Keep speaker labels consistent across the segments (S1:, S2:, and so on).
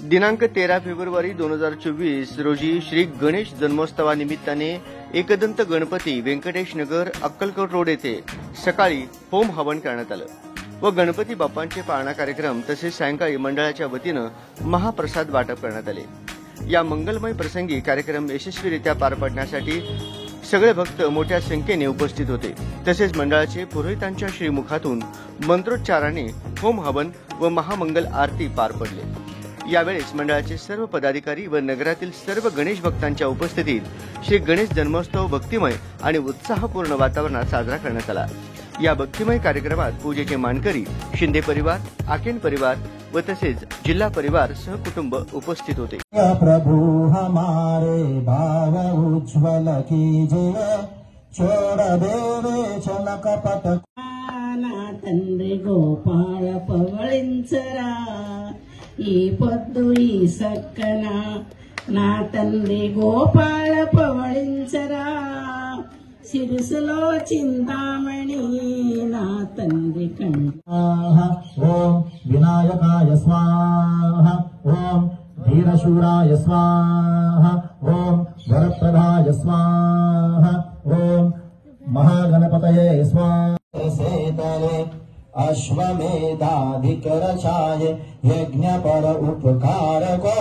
S1: दिनांक 13 फेब्रुवारी 2024 रोजी श्री गणेश जन्मोत्सवानिमित्ताने एकदंत गणपती व्यंकटेश नगर अक्कलकोट रोड येथे सकाळी होम हवन करण्यात आलं व गणपती बाप्पांचे पाळणा कार्यक्रम तसेच सायंकाळी मंडळाच्या वतीनं महाप्रसाद वाटप करण्यात आले। या मंगलमय प्रसंगी कार्यक्रम यशस्वीरित्या पार पाडण्यासाठी सगळे भक्त मोठ्या संख्येने उपस्थित होते। तसेच मंडळाचे पुरोहितांच्या श्रीमुखातून मंत्रोच्चाराने होम हवन व महामंगल आरती पार पडले। यावेळेस मंडळाचे सर्व पदाधिकारी व नगरातील सर्व गणेश भक्तांच्या उपस्थितीत श्री गणेश जन्मोत्सव भक्तिमय आणि उत्साहपूर्ण वातावरणात साजरा करण्यात आला। या भक्तिमय कार्यक्रमात पूजेचे मानकरी शिंदे परिवार, आकेन परिवार व तसेच जिल्हा परिवार सहकुटुंब उपस्थित होते।
S2: प्रभु हमारे भाव उज्ज्वल कीजिए, छोड़ देवे छल कपट
S3: తండ్రి గోపాల పవళించరా ఈ పొద్దు ఈ సక్కన నా తండ్రి గోపాల పవళించరా శిరసులో చింతామణి నా తండ్రి కంఠ
S2: ఓం వినాయకాయ స్వాహ, ఓం ధీరశూరాయ స్వాహ, ఓం వరప్రదాయ స్వాహ, ఓం महागणपतये स्वाहा। सेतले अश्वमेधाधिकरचाय यज्ञ पर उपकारको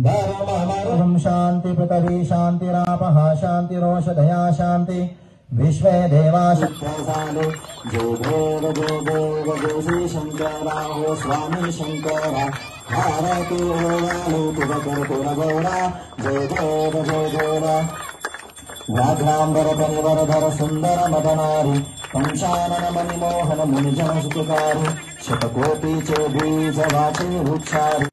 S2: धर्ममरं शांति पृथ्वी शांतिरापः शांतिरोषधया शांति विश्वे देवा शक्तिशाली। जय देव श्री शंकरा हो स्वामी शंकरा, भारती हो वाणी तुझ कर्पूर गौरा। जय देव व्याघ्रांबर परिवरधर सुंदर मदनारी, पंचानन मणिमोहन मुनिजन सुखकारी, शतकोटीचे बीज वाचे वृक्षारी।